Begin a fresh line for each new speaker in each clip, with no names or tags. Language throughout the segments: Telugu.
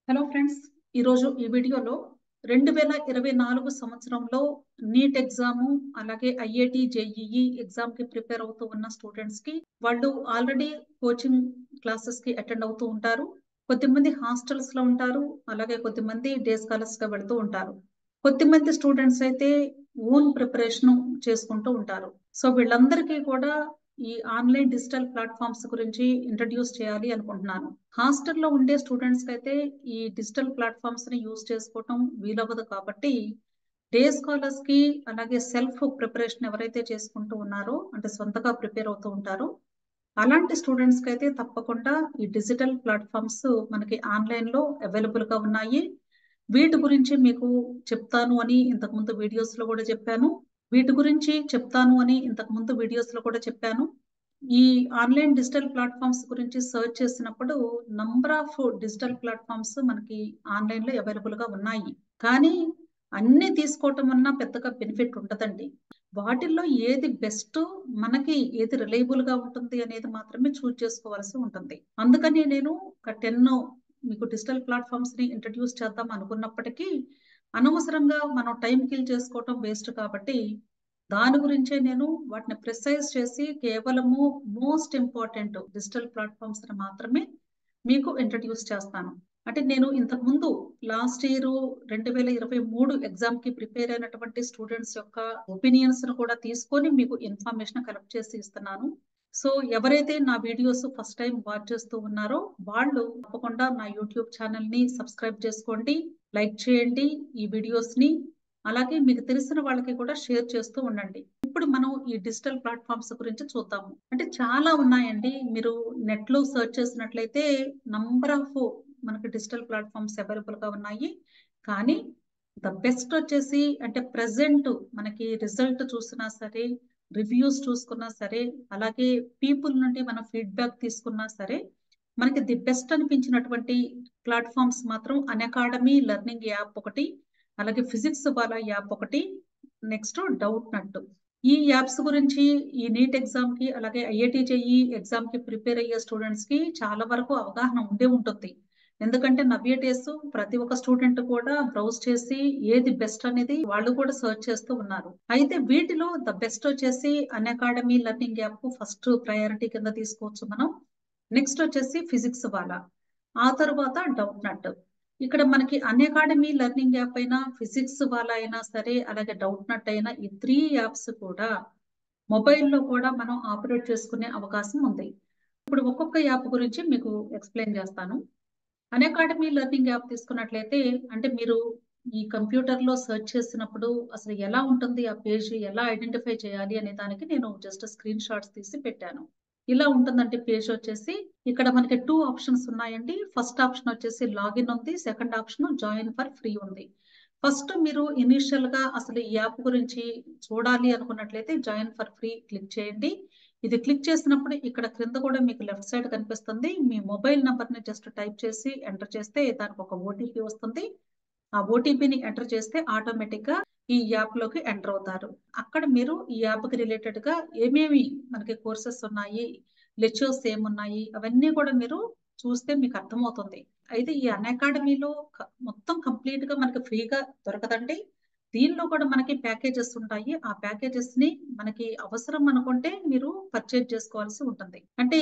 హలో ఫ్రెండ్స్, ఈరోజు ఈ వీడియోలో 2024 సంవత్సరంలో నీట్ ఎగ్జాము అలాగే ఐఐటి జేఈఈ ఎగ్జామ్ కి ప్రిపేర్ అవుతూ ఉన్న స్టూడెంట్స్ కి వాళ్ళు ఆల్రెడీ కోచింగ్ క్లాసెస్ కి అటెండ్ అవుతూ ఉంటారు. కొద్దిమంది హాస్టల్స్ లో ఉంటారు, అలాగే కొద్దిమంది డే స్కాలర్స్ గా వెళ్తూ ఉంటారు. కొద్దిమంది స్టూడెంట్స్ అయితే ఓన్ ప్రిపరేషన్ చేసుకుంటూ ఉంటారు. సో వీళ్ళందరికీ కూడా ఈ ఆన్లైన్ డిజిటల్ ప్లాట్ఫామ్స్ గురించి ఇంట్రడ్యూస్ చేయాలి అనుకుంటున్నాను. హాస్టల్లో ఉండే స్టూడెంట్స్ కి అయితే ఈ డిజిటల్ ప్లాట్ఫామ్స్ ని యూజ్ చేసుకోవటం వీలవ్వదు కాబట్టి డే స్కాలర్స్ కి అలాగే సెల్ఫ్ ప్రిపరేషన్ ఎవరైతే చేసుకుంటూ ఉన్నారో అంటే సొంతగా ప్రిపేర్ అవుతూ ఉంటారో అలాంటి స్టూడెంట్స్ కి అయితే తప్పకుండా ఈ డిజిటల్ ప్లాట్ఫామ్స్ మనకి ఆన్లైన్ లో అవైలబుల్ గా ఉన్నాయి. వీటి గురించి మీకు చెప్తాను అని ఇంతకుముందు వీడియోస్ లో కూడా చెప్పాను. ఈ ఆన్లైన్ డిజిటల్ ప్లాట్ఫామ్స్ గురించి సర్చ్ చేసినప్పుడు నంబర్ ఆఫ్ డిజిటల్ ప్లాట్ఫామ్స్ మనకి ఆన్లైన్ లో అవైలబుల్ గా ఉన్నాయి. కానీ అన్ని తీసుకోవటం వలన పెద్దగా బెనిఫిట్ ఉంటదండి. వాటిల్లో ఏది బెస్ట్, మనకి ఏది రిలయబుల్ గా ఉంటుంది అనేది మాత్రమే చూస్ చేసుకోవాల్సి ఉంటుంది. అందుకని నేను ఒక 10 మీకు డిజిటల్ ప్లాట్ఫామ్స్ ని ఇంట్రడ్యూస్ చేద్దాం అనుకున్నప్పటికీ అనవసరంగా మనం టైం కిల్ చేసుకోవటం వేస్ట్ కాబట్టి దాని గురించే నేను వాటిని ప్రిసైజ్ చేసి కేవలము మోస్ట్ ఇంపార్టెంట్ డిజిటల్ ప్లాట్ఫామ్స్ ని మాత్రమే మీకు ఇంట్రడ్యూస్ చేస్తాను. అంటే నేను ఇంతకు ముందు లాస్ట్ ఇయర్ 2023 ఎగ్జామ్ కి ప్రిపేర్ అయినటువంటి స్టూడెంట్స్ యొక్క ఒపీనియన్స్ ను కూడా తీసుకొని మీకు ఇన్ఫర్మేషన్ కలెక్ట్ చేసి ఇస్తున్నాను. సో ఎవరైతే నా వీడియోస్ ఫస్ట్ టైం వాచ్ చేస్తూ ఉన్నారో వాళ్ళు తప్పకుండా నా యూట్యూబ్ ఛానల్ ని సబ్స్క్రైబ్ చేసుకోండి, లైక్ చేయండి ఈ వీడియోస్ ని, అలాగే మీకు తెలిసిన వాళ్ళకి కూడా షేర్ చేస్తూ ఉండండి. ఇప్పుడు మనం ఈ డిజిటల్ ప్లాట్ఫామ్స్ గురించి చూద్దాము. అంటే చాలా ఉన్నాయండి. మీరు నెట్ లో సెర్చ్ చేసినట్లయితే నంబర్ ఆఫ్ మనకి డిజిటల్ ప్లాట్ఫామ్స్ అవైలబుల్ గా ఉన్నాయి. కానీ ద బెస్ట్ వచ్చేసి అంటే ప్రెసెంట్ మనకి రిజల్ట్ చూసినా సరే, రివ్యూస్ చూసుకున్నా సరే, అలాగే పీపుల్ నుండి మన ఫీడ్బ్యాక్ తీసుకున్నా సరే, మనకి ది బెస్ట్ అనిపించినటువంటి ప్లాట్ఫామ్స్ మాత్రం అన్అకాడమీ లెర్నింగ్ యాప్ ఒకటి, అలాగే ఫిజిక్స్ వాలా యాప్ ఒకటి, నెక్స్ట్ డౌట్ నట్. ఈ యాప్స్ గురించి ఈ నీట్ ఎగ్జామ్ కి అలాగే ఐఐటి జేఈఈ ఎగ్జామ్ కి ప్రిపేర్ అయ్యే స్టూడెంట్స్ కి చాలా వరకు అవగాహన ఉండే ఉంటుంది. ఎందుకంటే నవ్య డేస్ ప్రతి ఒక్క స్టూడెంట్ కూడా బ్రౌజ్ చేసి ఏది బెస్ట్ అనేది వాళ్ళు కూడా సర్చ్ చేస్తూ ఉన్నారు. అయితే వీటిలో ద బెస్ట్ వచ్చేసి Unacademy learning app first priority కింద తీసుకోవచ్చు మనం. నెక్స్ట్ వచ్చేసి ఫిజిక్స్ వాలా, ఆ తర్వాత డౌట్ నట్. ఇక్కడ మనకి అన్అకాడమీ లెర్నింగ్ యాప్ అయినా, ఫిజిక్స్ వాలా అయినా సరే, అలాగే డౌట్ నట్ అయినా ఈ 3 యాప్స్ కూడా మొబైల్లో కూడా మనం ఆపరేట్ చేసుకునే అవకాశం ఉంది. ఇప్పుడు ఒక్కొక్క యాప్ గురించి మీకు ఎక్స్ప్లెయిన్ చేస్తాను. అన్అకాడమీ లెర్నింగ్ యాప్ తీసుకున్నట్లయితే అంటే మీరు ఈ కంప్యూటర్ లో సెర్చ్ చేసినప్పుడు అసలు ఎలా ఉంటుంది ఆ పేజ్, ఎలా ఐడెంటిఫై చేయాలి అనే దానికి నేను జస్ట్ స్క్రీన్ షాట్స్ తీసి పెట్టాను. ఇలా ఉంటుందంటే పేజ్ వచ్చేసి ఇక్కడ మనకి 2 ఆప్షన్స్ ఉన్నాయండి. ఫస్ట్ ఆప్షన్ వచ్చేసి లాగిన్ ఉంది, second option join for free ఉంది. ఫస్ట్ మీరు ఇనిషియల్ గా అసలు ఈ యాప్ గురించి చూడాలి అనుకున్నట్లయితే జాయిన్ ఫర్ ఫ్రీ క్లిక్ చేయండి. ఇది క్లిక్ చేసినప్పుడు ఇక్కడ క్రింద కూడా మీకు లెఫ్ట్ సైడ్ కనిపిస్తుంది. మీ మొబైల్ నంబర్ ని జస్ట్ టైప్ చేసి ఎంటర్ చేస్తే దానికి ఒక ఓటీపీ వస్తుంది. ఆ ఓటీపీని ఎంటర్ చేస్తే ఆటోమేటిక్ గా ఈ యాప్ లోకి ఎంటర్ అవుతారు. అక్కడ మీరు ఈ యాప్ కి రిలేటెడ్ గా ఏమేమి మనకి కోర్సెస్ ఉన్నాయి, లెక్చర్స్ ఏమున్నాయి, అవన్నీ కూడా మీరు చూస్తే మీకు అర్థమవుతుంది. అయితే ఈ అన్అకాడమీలో మొత్తం కంప్లీట్ గా మనకి ఫ్రీగా దొరకదండి. దీనిలో కూడా మనకి ప్యాకేజెస్ ఉంటాయి. ఆ ప్యాకేజెస్ ని మనకి అవసరం అనుకుంటే మీరు పర్చేజ్ చేసుకోవాల్సి ఉంటుంది. అంటే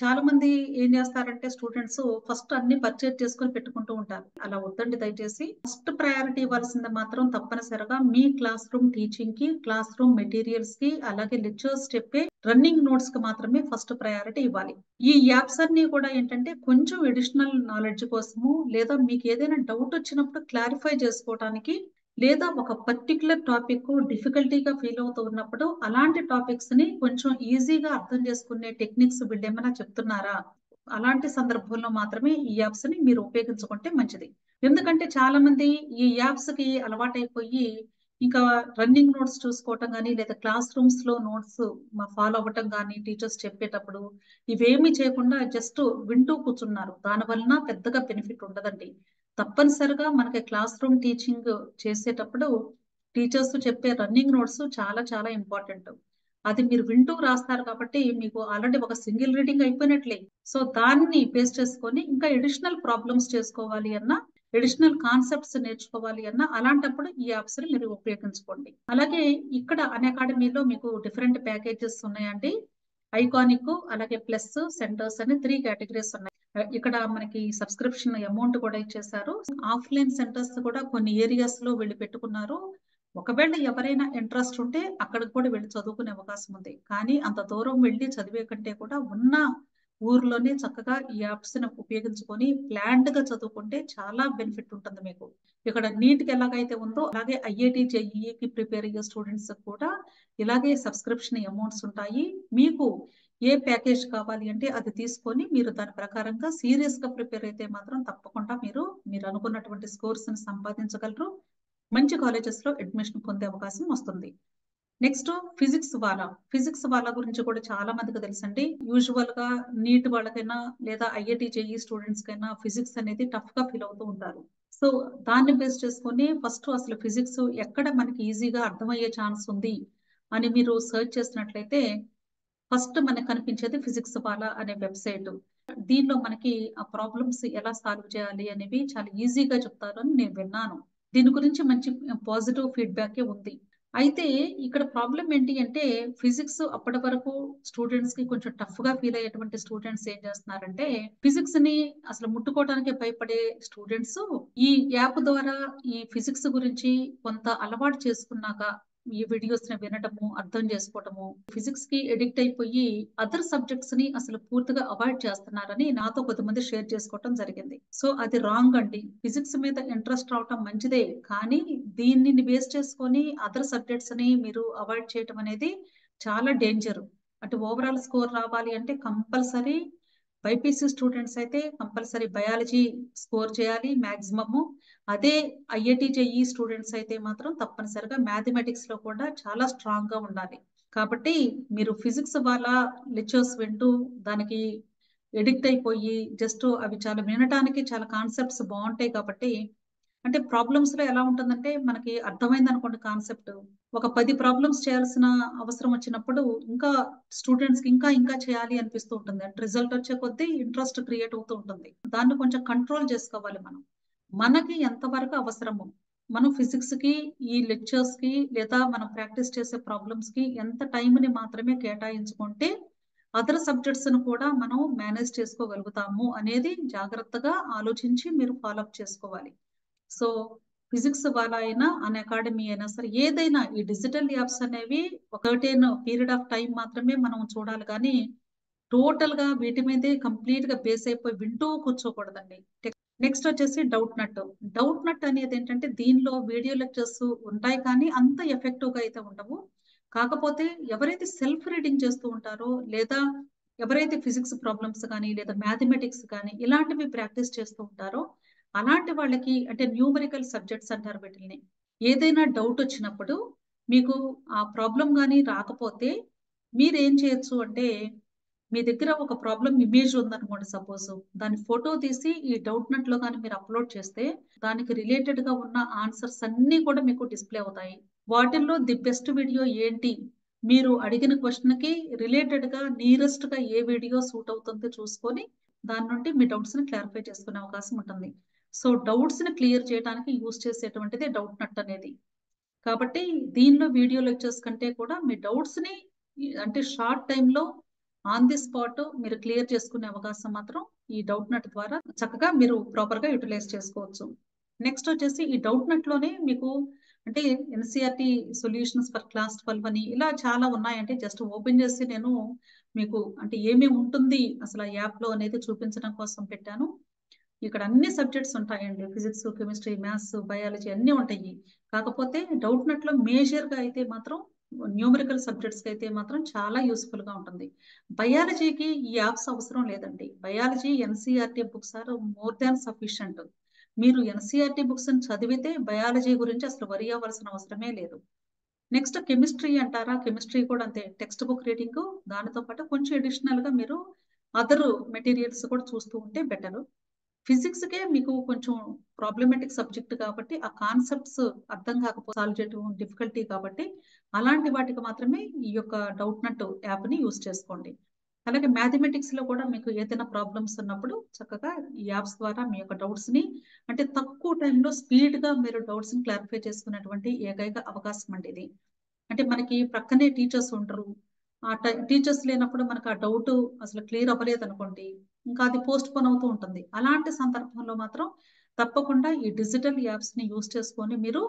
చాలా మంది ఏం చేస్తారంటే స్టూడెంట్స్ ఫస్ట్ అన్ని పర్చేజ్ చేసుకొని పెట్టుకుంటూ ఉంటారు. అలా వద్దండి దయచేసి. ఫస్ట్ ప్రయారిటీ ఇవ్వాల్సింది మాత్రం తప్పనిసరిగా మీ క్లాస్ రూమ్ టీచింగ్ కి, క్లాస్ రూమ్ మెటీరియల్స్ కి, అలాగే లెక్చర్స్ చెప్పే రన్నింగ్ నోట్స్ కి మాత్రమే ఫస్ట్ ప్రయారిటీ ఇవ్వాలి. ఈ యాప్స్ అన్ని కూడా ఏంటంటే కొంచెం అడిషనల్ నాలెడ్జ్ కోసము, లేదా మీకు ఏదైనా డౌట్ వచ్చినప్పుడు క్లారిఫై చేసుకోవడానికి, లేదా ఒక పర్టికులర్ టాపిక్ డిఫికల్టీగా ఫీల్ అవుతూ ఉన్నప్పుడు అలాంటి టాపిక్స్ ని కొంచెం ఈజీగా అర్థం చేసుకునే టెక్నిక్స్ వీళ్ళు ఏమైనా చెప్తున్నారా, అలాంటి సందర్భంలో మాత్రమే ఈ యాప్స్ ని మీరు ఉపయోగించుకుంటే మంచిది. ఎందుకంటే చాలా మంది ఈ యాప్స్ కి అలవాటైపోయి ఇంకా రన్నింగ్ నోట్స్ చూసుకోవటం కానీ, లేదా క్లాస్ రూమ్స్ లో నోట్స్ ఫాలో అవ్వటం కానీ, టీచర్స్ చెప్పేటప్పుడు ఇవేమి చేయకుండా జస్ట్ వింటూ కూర్చున్నారు. దాని వలన పెద్దగా బెనిఫిట్ ఉండదండి. తప్పనిసరిగా మనకి క్లాస్ రూమ్ టీచింగ్ చేసేటప్పుడు టీచర్స్ చెప్పే రన్నింగ్ నోట్స్ చాలా చాలా ఇంపార్టెంట్. అది మీరు వింటూ రాస్తారు కాబట్టి మీకు ఆల్రెడీ ఒక సింగిల్ రీడింగ్ అయిపోయినట్లే. సో దాన్ని బేస్ చేసుకొని ఇంకా అడిషనల్ ప్రాబ్లమ్స్ చేసుకోవాలి అన్నా, అడిషనల్ కాన్సెప్ట్స్ నేర్చుకోవాలి అన్నా అలాంటప్పుడు ఈ యాప్స్ ని మీరు ఉపయోగించుకోండి. అలాగే ఇక్కడ అన్అకాడమీలో మీకు డిఫరెంట్ ప్యాకేజెస్ ఉన్నాయండి. ఐకానిక్ అలాగే ప్లస్ సెంటర్స్ అని 3 కేటగిరీస్ ఉన్నాయి. ఇక్కడ మనకి సబ్స్క్రిప్షన్ అమౌంట్ కూడా ఇచ్చేసారు. ఆఫ్లైన్ సెంటర్స్ కూడా కొన్ని ఏరియాస్ లో వీళ్ళు పెట్టుకున్నారు. ఒకవేళ ఎవరైనా ఇంట్రెస్ట్ ఉంటే అక్కడికి కూడా వెళ్ళి చదువుకునే అవకాశం ఉంది. కానీ అంత దూరం వెళ్ళి చదివే కంటే కూడా ఉన్న ఊర్లోనే చక్కగా ఈ యాప్స్ ని ఉపయోగించుకొని ప్లాన్డ్ గా చదువుకుంటే చాలా బెనిఫిట్ ఉంటుంది మీకు. ఇక్కడ నీట్ కి ఎలాగైతే ఉందో అలాగే ఐఐటి జేఈఈకి ప్రిపేర్ అయ్యే స్టూడెంట్స్ కూడా ఇలాగే సబ్స్క్రిప్షన్ అమౌంట్స్ ఉంటాయి. మీకు ఏ ప్యాకేజ్ కావాలి అంటే అది తీసుకొని మీరు దాని ప్రకారంగా సీరియస్ గా ప్రిపేర్ అయితే మాత్రం తప్పకుండా మీరు అనుకున్నటువంటి స్కోర్స్ ని సంపాదించగలరు. మంచి కాలేజెస్ లో అడ్మిషన్ పొందే అవకాశం వస్తుంది. నెక్స్ట్ ఫిజిక్స్ వాళ్ళ గురించి కూడా చాలా మందికి తెలుసండి. యూజువల్ గా నీట్ వాళ్ళకైనా లేదా ఐఐటి జేఈ స్టూడెంట్స్ కైనా ఫిజిక్స్ అనేది టఫ్ గా ఫీల్ అవుతూ ఉంటారు. సో దాన్ని బేస్ చేసుకొని ఫస్ట్ అసలు ఫిజిక్స్ ఎక్కడ మనకి ఈజీగా అర్థమయ్యే ఛాన్స్ ఉంది అని మీరు సర్చ్ చేసినట్లయితే ఫస్ట్ మనకు కనిపించేది ఫిజిక్స్ వాళ్ళ అనే వెబ్సైట్. దీనిలో మనకి ఆ ప్రాబ్లమ్స్ ఎలా సాల్వ్ చేయాలి అనేవి చాలా ఈజీగా చెప్తారు అని నేను విన్నాను. దీని గురించి మంచి పాజిటివ్ ఫీడ్బ్యాక్ ఉంది. అయితే ఇక్కడ ప్రాబ్లం ఏంటి అంటే ఫిజిక్స్ అప్పటి వరకు స్టూడెంట్స్ కి కొంచెం టఫ్ గా ఫీల్ అయ్యేటువంటి స్టూడెంట్స్ ఏం చేస్తున్నారంటే ఫిజిక్స్ ని అసలు ముట్టుకోవడానికి భయపడే స్టూడెంట్స్ ఈ యాప్ ద్వారా ఈ ఫిజిక్స్ గురించి కొంత అలవాటు చేసుకున్నాక ఈ వీడియోస్ ని వినటము, అర్థం చేసుకోవటము, ఫిజిక్స్ కి ఎడిక్ట్ అయిపోయి అదర్ సబ్జెక్ట్స్ ని అసలు పూర్తిగా అవాయిడ్ చేస్తున్నారని నాతో కొంతమంది షేర్ చేసుకోవటం జరిగింది. సో అది రాంగ్ అండి. ఫిజిక్స్ మీద ఇంట్రెస్ట్ రావటం మంచిదే, కానీ దీన్ని బేస్ చేసుకొని అదర్ సబ్జెక్ట్స్ ని మీరు అవాయిడ్ చేయటం అనేది చాలా డేంజర్. అటు ఓవరాల్ స్కోర్ రావాలి అంటే కంపల్సరీ బైపీసీ స్టూడెంట్స్ అయితే కంపల్సరీ బయాలజీ స్కోర్ చేయాలి మాక్సిమము. అదే ఐఐటి జేఈ స్టూడెంట్స్ అయితే మాత్రం తప్పనిసరిగా మ్యాథమెటిక్స్ లో కూడా చాలా స్ట్రాంగ్ గా ఉండాలి. కాబట్టి మీరు ఫిజిక్స్ వాళ్ళ లెక్చర్స్ వింటూ దానికి ఎడిక్ట్ అయిపోయి జస్ట్ అవి చాలా వినటానికి చాలా కాన్సెప్ట్స్ బాగుంటాయి కాబట్టి అంటే ప్రాబ్లమ్స్ లో ఎలా ఉంటుందంటే మనకి అర్థమైంది అనుకోండి కాన్సెప్ట్, ఒక 10 ప్రాబ్లమ్స్ చేయాల్సిన అవసరం వచ్చినప్పుడు ఇంకా స్టూడెంట్స్ కి ఇంకా ఇంకా చేయాలి అనిపిస్తూ ఉంటుంది. అంటే రిజల్ట్ వచ్చే కొద్దీ ఇంట్రెస్ట్ క్రియేట్ అవుతూ ఉంటుంది. దాన్ని కొంచెం కంట్రోల్ చేసుకోవాలి మనం. మనకి ఎంతవరకు అవసరము, మనం ఫిజిక్స్ కి ఈ లెక్చర్స్ కి లేదా మనం ప్రాక్టీస్ చేసే ప్రాబ్లమ్స్ కి ఎంత టైంని మాత్రమే కేటాయించుకుంటే అదర్ సబ్జెక్ట్స్ ను కూడా మనం మేనేజ్ చేసుకోగలుగుతాము అనేది జాగ్రత్తగా ఆలోచించి మీరు ఫాలో అప్ చేసుకోవాలి. సో ఫిజిక్స్ వాళ్ళ అయినా అకాడమీ అయినా సరే ఏదైనా ఈ డిజిటల్ యాప్స్ అనేవి ఒక పీరియడ్ ఆఫ్ టైం మాత్రమే మనం చూడాలి, కానీ టోటల్ గా వీటి మీదే కంప్లీట్ గా బేస్ అయిపోయి వింటూ కూర్చోకూడదండి. నెక్స్ట్ వచ్చేసి డౌట్ నట్ అనేది ఏంటంటే దీనిలో వీడియో లెక్చర్స్ ఉంటాయి కానీ అంత ఎఫెక్టివ్ గా అయితే ఉండవు. కాకపోతే ఎవరైతే సెల్ఫ్ రీడింగ్ చేస్తూ ఉంటారో లేదా ఎవరైతే ఫిజిక్స్ ప్రాబ్లమ్స్ కానీ లేదా మ్యాథమెటిక్స్ కానీ ఇలాంటివి ప్రాక్టీస్ చేస్తూ ఉంటారో అలాంటి వాళ్ళకి అంటే న్యూమరికల్ సబ్జెక్ట్స్ అంటారు వీటిని. ఏదైనా డౌట్ వచ్చినప్పుడు మీకు ఆ ప్రాబ్లం కానీ రాకపోతే మీరేం చేయొచ్చు అంటే మీ దగ్గర ఒక ప్రాబ్లం ఇమేజ్ ఉందనుకోండి సపోజ్, దాని ఫోటో తీసి ఈ డౌట్ నట్ లో కానీ మీరు అప్లోడ్ చేస్తే దానికి రిలేటెడ్ గా ఉన్న ఆన్సర్స్ అన్ని కూడా మీకు డిస్ప్లే అవుతాయి. వాటిల్లో ది బెస్ట్ వీడియో ఏంటి, మీరు అడిగిన క్వశ్చన్ కి రిలేటెడ్ గా నియరెస్ట్ గా ఏ వీడియో సూట్ అవుతుందో చూసుకొని దాని నుండి మీ డౌట్స్ ని క్లారిఫై చేసుకునే అవకాశం ఉంటుంది. సో డౌట్స్ ని క్లియర్ చేయడానికి యూజ్ చేసేటువంటిది డౌట్ నట్ అనేది. కాబట్టి దీనిలో వీడియో లెక్చర్స్ కంటే కూడా మీ డౌట్స్ ని అంటే షార్ట్ టైంలో ఆన్ ది స్పాట్ మీరు క్లియర్ చేసుకునే అవకాశం మాత్రం ఈ డౌట్ నట్ ద్వారా చక్కగా మీరు ప్రాపర్ గా యూటిలైజ్ చేసుకోవచ్చు. నెక్స్ట్ వచ్చేసి ఈ డౌట్ నట్ లోనే మీకు అంటే ఎన్సీఆర్టీ సొల్యూషన్స్ ఫర్ క్లాస్ 12 అని ఇలా చాలా ఉన్నాయంటే జస్ట్ ఓపెన్ చేసి నేను మీకు అంటే ఏమేమి ఉంటుంది అసలు ఆ యాప్ లో అనేది చూపించడం కోసం పెట్టాను. ఇక్కడ అన్ని సబ్జెక్ట్స్ ఉంటాయండి, ఫిజిక్స్, కెమిస్ట్రీ, మ్యాథ్స్, బయాలజీ అన్ని ఉంటాయి. కాకపోతే డౌట్ నట్ లో మేజర్ గా అయితే మాత్రం న్యూమరికల్ సబ్జెక్ట్స్ కి అయితే మాత్రం చాలా యూస్ఫుల్ గా ఉంటుంది. బయాలజీకి ఈ యాప్స్ అవసరం లేదండి. Biology NCERT books are more than sufficient. మీరు ఎన్సీఆర్టీ బుక్స్ చదివితే బయాలజీ గురించి అసలు వరి అవ్వాల్సిన అవసరమే లేదు. నెక్స్ట్ కెమిస్ట్రీ అంటారా, కెమిస్ట్రీ కూడా అంతే, టెక్స్ట్ బుక్ రీడింగ్ దానితో పాటు కొంచెం అడిషనల్ గా మీరు అదర్ మెటీరియల్స్ కూడా చూస్తూ ఉంటే బెటర్. ఫిజిక్స్‌కే మీకు కొంచెం ప్రాబ్లమాటిక్ సబ్జెక్ట్ కాబట్టి, ఆ కాన్సెప్ట్స్ అర్థం కాకపోతే సాల్వ్ చేయటం డిఫికల్టీ కాబట్టి, అలాంటి వాటికి మాత్రమే ఈ యొక్క డౌట్‌నట్ యాప్‌ని యూజ్ చేసుకోండి. అలాగే మ్యాథమెటిక్స్‌లో కూడా మీకు ఏదైనా ప్రాబ్లమ్స్ ఉన్నప్పుడు చక్కగా ఈ యాప్స్ ద్వారా మీ యొక్క డౌట్స్‌ని అంటే తక్కువ టైంలో స్పీడ్‌గా మీరు డౌట్స్‌ని క్లారిఫై చేసుకునేటువంటి ఏకైక అవకాశం అండి ఇది. అంటే మనకి ప్రక్కనే టీచర్స్ ఉండరు. ఆ టీచర్స్ లేనప్పుడు మనకు ఆ డౌట్ అసలు క్లియర్ అవ్వలేదనుకోండి, ఇంకా అది పోస్ట్‌పోన్ అవుతూ ఉంటుంది. అలాంటి సందర్భంలో మాత్రం తప్పకుండా ఈ డిజిటల్ యాప్స్‌ని యూజ్ చేసుకొని మీరు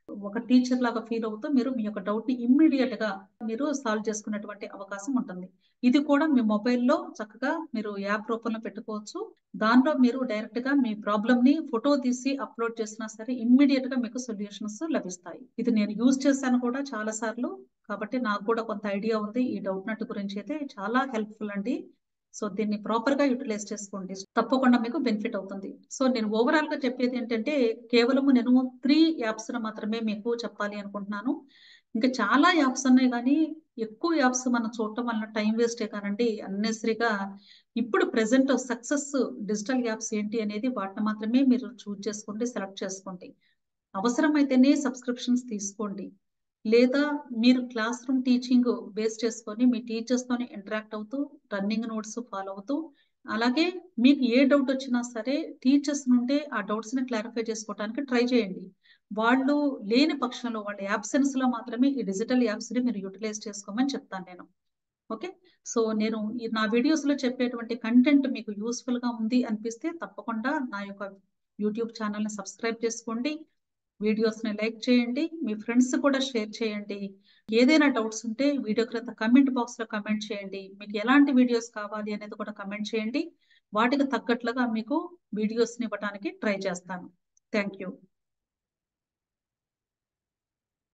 ఒక టీచర్ లాగా ఫీల్ అవుతూ మీరు మీ యొక్క డౌట్‌ని ఇమ్మీడియేట్‌గా మీరు సాల్వ్ చేసుకునేటువంటి అవకాశం ఉంటుంది. ఇది కూడా మీ మొబైల్‌లో చక్కగా మీరు యాప్ రూపంలో పెట్టుకోవచ్చు. దానిలో మీరు డైరెక్ట్‌గా మీ ప్రాబ్లమ్‌ని ఫోటో తీసి అప్‌లోడ్ చేసినా సరే ఇమ్మీడియేట్‌గా మీకు సొల్యూషన్స్ లభిస్తాయి. ఇది నేను యూజ్ చేశాను కూడా చాలా సార్లు. కాబట్టి నాకు కూడా కొంత ఐడియా ఉంది. ఈ డౌట్ నట్ గురించి అయితే చాలా హెల్ప్‌ఫుల్ అండి. సో, దీన్ని ప్రాపర్‌గా యుటిలైజ్ చేసుకోండి. తప్పకుండా మీకు బెనిఫిట్ అవుతుంది. సో, నేను ఓవరాల్‌గా చెప్పేదేంటంటే, కేవలము నేను 3 యాప్స్‌ని మాత్రమే మీకు చెప్పాలి అనుకుంటున్నాను. ఇంకా చాలా యాప్స్ ఉన్నాయి గానీ, ఎక్కువ యాప్స్ మనం చూడటం వలన టైమ్ వేస్టే కానండి, అన్నెసెసరీగా ఇప్పుడు ప్రెజెంట్ సక్సెస్ డిజిటల్ యాప్స్ ఏంటి అనేది వాటిని మాత్రమే మీరు చూజ్ చేసుకోండి, సెలెక్ట్ చేసుకోండి. అవసరమైతేనే సబ్స్క్రిప్షన్స్ తీసుకోండి. లేదా మీరు క్లాస్ రూమ్ టీచింగ్ బేస్ చేసుకొని మీ టీచర్స్‌తోని ఇంటరాక్ట్ అవుతూ, రన్నింగ్ నోట్స్ ఫాలో అవుతూ, అలాగే మీకు ఏ డౌట్ వచ్చినా సరే టీచర్స్ నుండే ఆ డౌట్స్‌ని క్లారిఫై చేసుకోవటానికి ట్రై చేయండి. వాళ్ళు లేని పక్షంలో వాళ్ళ యాబ్సెన్స్‌లో మాత్రమే ఈ డిజిటల్ యాప్స్‌ని మీరు యుటిలైజ్ చేసుకోమని చెప్తాను నేను. ఓకే. సో, నేను నా వీడియోస్‌లో చెప్పేటువంటి కంటెంట్ మీకు యూజ్‌ఫుల్‌గా ఉంది అనిపిస్తే తప్పకుండా నా యొక్క యూట్యూబ్ ఛానెల్‌ని సబ్స్క్రైబ్ చేసుకోండి. వీడియోస్‌ని లైక్ చేయండి. మీ ఫ్రెండ్స్ కూడా షేర్ చేయండి. ఏదైనా డౌట్స్ ఉంటే వీడియో క్రింద కామెంట్ బాక్స్‌లో కామెంట్ చేయండి. మీకు ఎలాంటి వీడియోస్ కావాలి అనేది కూడా కామెంట్ చేయండి. వాటికి తగ్గట్లుగా మీకు వీడియోస్‌ని ఇవ్వటానికి ట్రై చేస్తాను. Thank you.